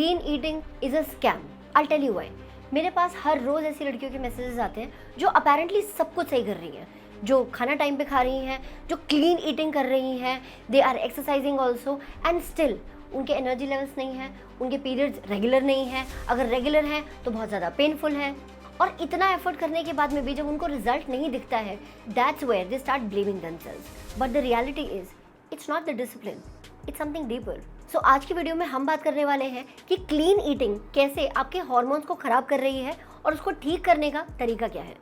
Clean eating is a scam. I tell you why. मेरे पास हर रोज़ ऐसी लड़कियों के मैसेजेस आते हैं जो अपेरेंटली सब कुछ सही कर रही हैं, जो खाना टाइम पे खा रही हैं, जो क्लीन ईटिंग कर रही हैं, they are exercising also, and still उनके एनर्जी लेवल्स नहीं हैं, उनके पीरियड्स रेगुलर नहीं हैं, अगर रेगुलर हैं तो बहुत ज़्यादा पेनफुल है। और इतना एफर्ट करने के बाद में भी जब उनको रिजल्ट नहीं दिखता है, that's where they start blaming themselves. But the reality is it's not the discipline, it's something deeper. So आज की वीडियो में हम बात करने वाले हैं कि क्लीन ईटिंग कैसे आपके हॉर्मोन्स को खराब कर रही है और उसको ठीक करने का तरीका क्या है।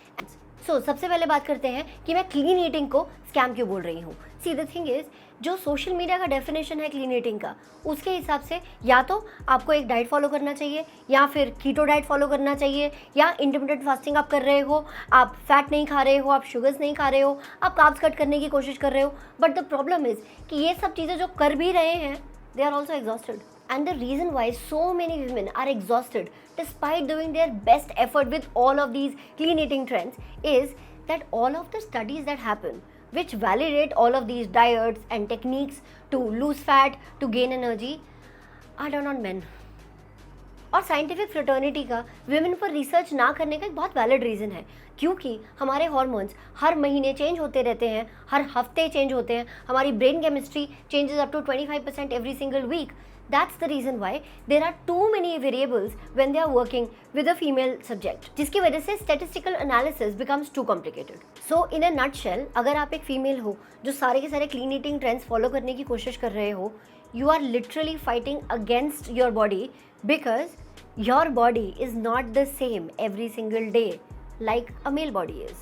सबसे पहले बात करते हैं कि मैं क्लीन ईटिंग को स्कैम क्यों बोल रही हूँ। सी द थिंग इज, जो सोशल मीडिया का डेफिनेशन है क्लीन ईटिंग का, उसके हिसाब से या तो आपको एक डाइट फॉलो करना चाहिए, या फिर कीटो डाइट फॉलो करना चाहिए, या इंटरमिटेंट फास्टिंग आप कर रहे हो, आप फैट नहीं खा रहे हो, आप शुगर्स नहीं खा रहे हो, आप कार्ब्स कट करने की कोशिश कर रहे हो। बट द प्रॉब्लम इज कि ये सब चीज़ें जो कर भी रहे हैं, they are also exhausted. And the reason why so many women are exhausted despite doing their best effort with all of these clean eating trends is that all of the studies that happen which validate all of these diets and techniques to lose fat, to gain energy, are done on men. और scientific fraternity का women पर research ना करने का एक बहुत valid reason है, क्योंकि हमारे हॉर्मोन्स हर महीने चेंज होते रहते हैं, हर हफ्ते चेंज होते हैं, हमारी brain chemistry changes up to 25% every single week. That's the reason why there are too many variables when they are working with a female subject, जिसकी वजह से statistical analysis becomes too complicated. So in a nutshell, अगर आप एक female हो जो सारे के सारे क्लीन ईटिंग ट्रेंड्स फॉलो करने की कोशिश कर रहे हो, you are literally fighting against your body because your body is not the same every single day like a male body is.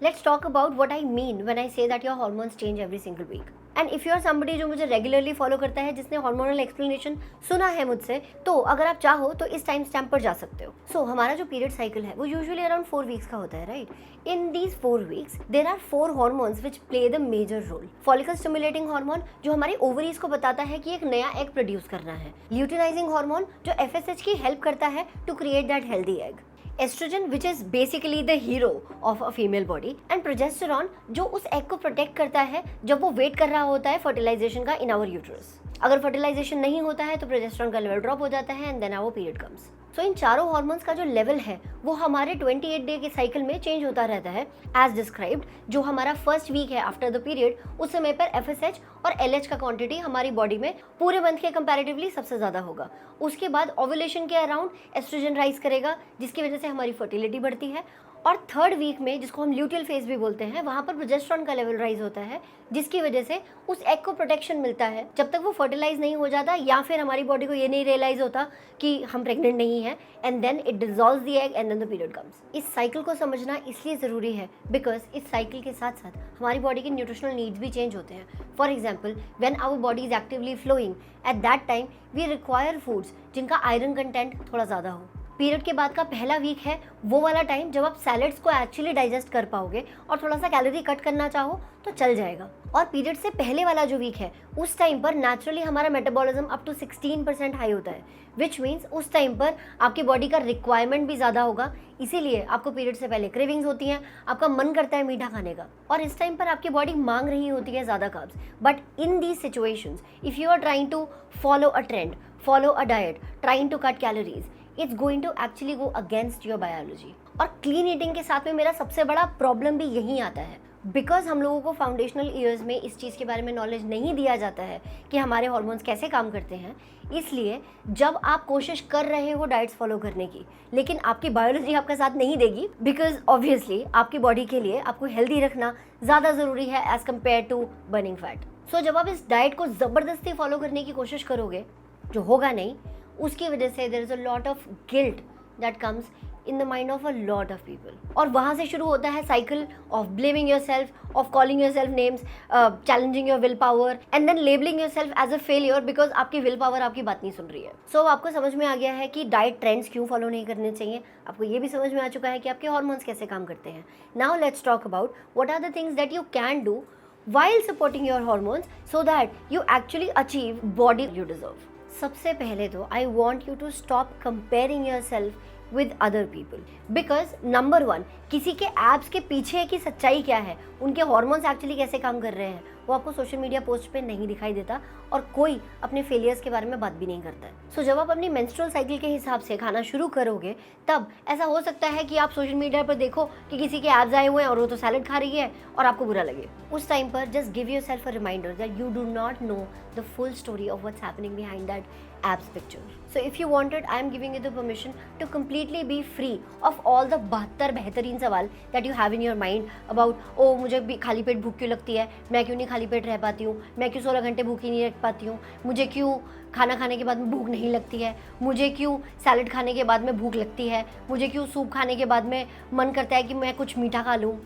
Let's talk about what I mean when I say that your hormones change every single week. And if you are somebody जो मुझे regularly follow करता है, जिसने hormonal explanation सुना है मुझसे, तो अगर आप चाहो तो इस टाइम स्टैम्प पर जा सकते हो। सो हमारा जो पीरियड साइकिल है वो यूजुअली अराउंड 4 वीक्स का होता है, right. In these 4 weeks there are 4 hormones which play the major role. Follicle stimulating hormone जो हमारी ओवरीज को बताता है कि एक नया एग प्रोड्यूस करना है, ल्यूटिनाइजिंग हार्मोन जो FSH की हेल्प करता है to create that healthy egg, estrogen which is basically the hero of a female body, and progesterone जो उस एग को प्रोटेक्ट करता है जब वो वेट कर रहा होता है फर्टिलाइजेशन का इन आवर यूट्रस। अगर फर्टिलाइजेशन नहीं होता है तो प्रोजेस्टेरॉन का लेवल ड्रॉप हो जाता है and then our period comes. So इन चारों हार्मोन्स का जो लेवल है वो हमारे 28 डे के साइकिल में चेंज होता रहता है एज डिस्क्राइब्ड। जो हमारा फर्स्ट वीक है आफ्टर द पीरियड, उस समय पर FSH और LH का क्वांटिटी हमारी बॉडी में पूरे मंथ के कंपैरेटिवली सबसे ज़्यादा होगा। उसके बाद ओव्यूलेशन के अराउंड एस्ट्रोजन राइज करेगा, जिसकी वजह से हमारी फर्टिलिटी बढ़ती है। और थर्ड वीक में, जिसको हम ल्यूटियल फेज भी बोलते हैं, वहाँ पर प्रोजेस्टेरॉन का लेवल राइज होता है, जिसकी वजह से उस एग को प्रोटेक्शन मिलता है जब तक वो फर्टिलाइज नहीं हो जाता, या फिर हमारी बॉडी को ये नहीं रियलाइज होता कि हम प्रेग्नेंट नहीं हैं, and then it dissolves the egg and then the period comes. इस साइकिल को समझना इसलिए ज़रूरी है बिकॉज इस साइकिल के साथ साथ हमारी बॉडी के न्यूट्रिशनल नीड्स भी चेंज होते हैं। For example, when our body is actively flowing, at that time we require foods जिनका आयरन कंटेंट थोड़ा ज़्यादा हो। पीरियड के बाद का पहला वीक है वो वाला टाइम जब आप सैलेड्स को एक्चुअली डाइजेस्ट कर पाओगे और थोड़ा सा कैलोरी कट करना चाहो तो चल जाएगा। और पीरियड से पहले वाला जो वीक है, उस टाइम पर नेचुरली हमारा मेटाबॉलिज्म अप टू 16% हाई होता है, विच मीन्स उस टाइम पर आपकी बॉडी का रिक्वायरमेंट भी ज़्यादा होगा, इसीलिए आपको पीरियड से पहले क्रेविंग्स होती हैं, आपका मन करता है मीठा खाने का, और इस टाइम पर आपकी बॉडी मांग रही होती है ज़्यादा carbs. But in these situations, if you are trying to follow a trend, follow a diet, trying to cut calories, it's going to actually go against your biology. और क्लीन ईटिंग के साथ में मेरा सबसे बड़ा प्रॉब्लम भी यही आता है, बिकॉज हम लोगों को फाउंडेशनल ईयर्स में इस चीज़ के बारे में नॉलेज नहीं दिया जाता है कि हमारे हार्मोन्स कैसे काम करते हैं। इसलिए जब आप कोशिश कर रहे हो डाइट्स फॉलो करने की, लेकिन आपकी बायोलॉजी आपका साथ नहीं देगी, बिकॉज ऑब्वियसली आपकी बॉडी के लिए आपको हेल्दी रखना ज़्यादा ज़रूरी है as compared to burning fat. So जब आप इस डाइट को ज़बरदस्ती फॉलो करने की कोशिश करोगे, जो होगा नहीं, उसकी वजह से there is a lot of guilt that comes in the mind of a lot of people. और वहाँ से शुरू होता है cycle of blaming yourself, of calling yourself names, challenging your willpower, and then labelling yourself as a failure because आपकी willpower आपकी बात नहीं सुन रही है। सो आपको समझ में आ गया है कि डाइट ट्रेंड्स क्यों फॉलो नहीं करने चाहिए, आपको ये भी समझ में आ चुका है कि आपके हॉर्मोन्स कैसे काम करते हैं। Now let's talk about what are the things that you can do while supporting your hormones so that you actually achieve body you deserve. सबसे पहले तो I want you to stop comparing yourself with other people because number one, किसी के abs के पीछे की सच्चाई क्या है, उनके हॉर्मोन्स एक्चुअली कैसे काम कर रहे हैं, वो आपको सोशल मीडिया पोस्ट पे नहीं दिखाई देता और कोई अपने फेलियर्स के बारे में बात भी नहीं करता है। सो जब आप अपनी मेंस्ट्रुअल साइकिल के हिसाब से खाना शुरू करोगे तब ऐसा हो सकता है कि आप सोशल मीडिया पर देखो कि किसी के एब्स आए हुए हैं और वो तो सैलड खा रही है और आपको बुरा लगे। उस टाइम पर just give yourself a reminder that you do not know the full story of what's happening behind that abs picture. So if you wanted, I am giving you the permission to completely be free of all the 72 बेहतरीन सवाल that you have in your mind about ओ मुझे भी खाली पेट भूख क्यों लगती है, मैं क्यों नहीं खाली पेट रह पाती हूँ, मैं क्यों 16 घंटे भूखी नहीं रह पाती हूँ, मुझे क्यों खाना खाने के बाद में भूख नहीं लगती है, मुझे क्यों सैलड खाने के बाद में भूख लगती है, मुझे क्यों सूप खाने के बाद में मन करता है कि मैं कुछ मीठा खा लूँ.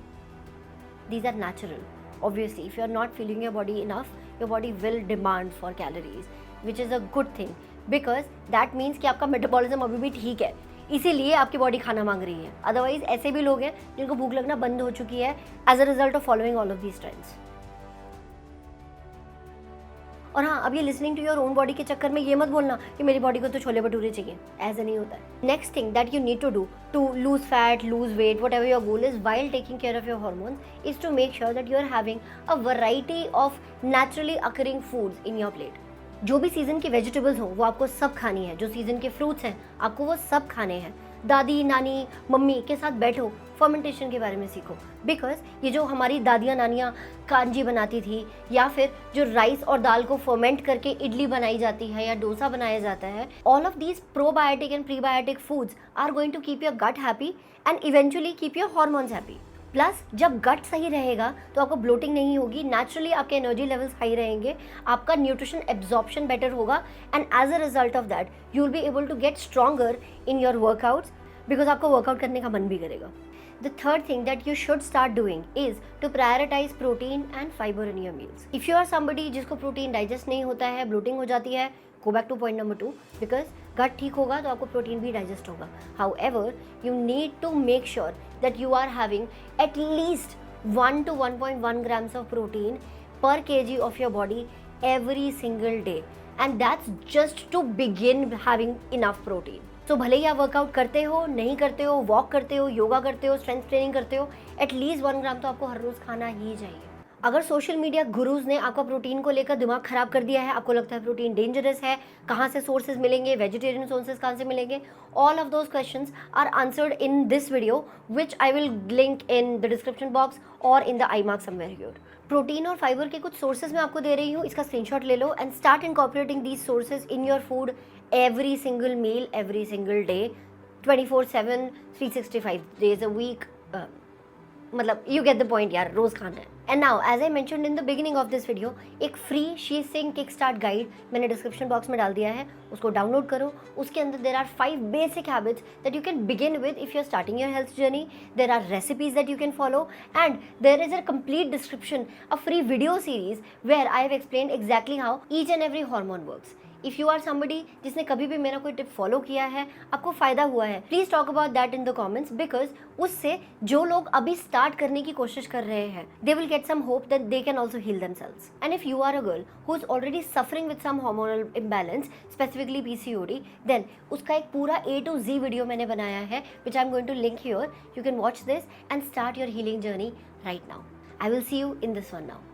These are natural. Obviously, if you are not feeling your body enough, your body will demand for calories, which is a good thing because that means कि आपका मेटाबॉलिज्म अभी भी ठीक है, इसीलिए आपकी बॉडी खाना मांग रही है. अदरवाइज ऐसे भी लोग हैं जिनको भूख लगना बंद हो चुकी है as a result of following all of these trends. और हाँ, अब ये listening to your own body के चक्कर में ये मत बोलना कि मेरी बॉडी को तो छोले भटूरे चाहिए, ऐसा नहीं होता है. Next thing that you need to do to lose fat, lose weight, whatever your goal is while taking care of your hormones is to make sure that you are having a variety of naturally occurring foods in your plate. जो भी season की vegetables हों वो आपको सब खानी है, जो सीजन के फ्रूट्स हैं आपको वो सब खाने हैं. दादी, नानी, मम्मी के साथ बैठो, फर्मेंटेशन के बारे में सीखो. बिकॉज ये जो हमारी दादियाँ नानियाँ कांजी बनाती थी या फिर जो राइस और दाल को फर्मेंट करके इडली बनाई जाती है या डोसा बनाया जाता है, all of these probiotic and prebiotic foods are going to keep your gut happy and eventually keep your hormones happy. Plus जब गट सही रहेगा तो आपको ब्लोटिंग नहीं होगी, नेचुरली आपके एनर्जी लेवल्स हाई रहेंगे, आपका न्यूट्रिशन एब्जॉर्प्शन बेटर होगा and as a result of that you will be able to get stronger in your workouts because आपको वर्कआउट करने का मन भी करेगा. The third thing that you should start doing is to prioritize protein and fiber in your meals. If you are somebody जिसको protein digest नहीं होता है, ब्लोटिंग हो जाती है, go back to point number 2 because गट ठीक होगा तो आपको प्रोटीन भी डाइजेस्ट होगा. However, you need to make sure that you are having at least 1 to 1.1 grams of protein per kg of your body every single day, and that's just to begin having enough protein. तो भले ही आप workout करते हो, नहीं करते हो, walk करते हो, योगा करते हो, स्ट्रेंथ ट्रेनिंग करते हो, एटलीस्ट 1 ग्राम तो आपको हर रोज़ खाना ही चाहिए. अगर सोशल मीडिया गुरुज ने आपका प्रोटीन को लेकर दिमाग खराब कर दिया है, आपको लगता है प्रोटीन डेंजरस है, कहाँ से सोर्सेज मिलेंगे, वेजिटेरियन सोर्सेज कहाँ से मिलेंगे, all of those questions are answered in this video which I will link in the description box और in the I mark somewhere here. Protein और फाइबर के कुछ सोर्सेज मैं आपको दे रही हूँ, इसका स्क्रीनशॉट ले लो and start incorporating these sources in your food every single meal, every single day, 24/7, 365 days a week. मतलब you get the point यार, रोज़ खाना है. And now, as I mentioned in the beginning of this video, एक free she Singh kick start guide मैंने description box में डाल दिया है, उसको डाउनलोड करो. उसके अंदर there are 5 basic habits that you can begin with if you're starting your health journey. There are recipes that you can follow and there is a complete description, a free video series where I have explained exactly how each and every hormone works. If you are somebody जिसने कभी भी मेरा कोई tip follow किया है, आपको फ़ायदा हुआ है, please talk about that in the comments because उससे जो लोग अभी स्टार्ट करने की कोशिश कर रहे हैं they will get some hope that they can also heal themselves. And if you are a girl who is already suffering with some hormonal imbalance, specifically PCOD, then उसका एक पूरा A to Z वीडियो मैंने बनाया है which I am going to link here. You can watch this and start your healing journey right now. I will see you in this one now.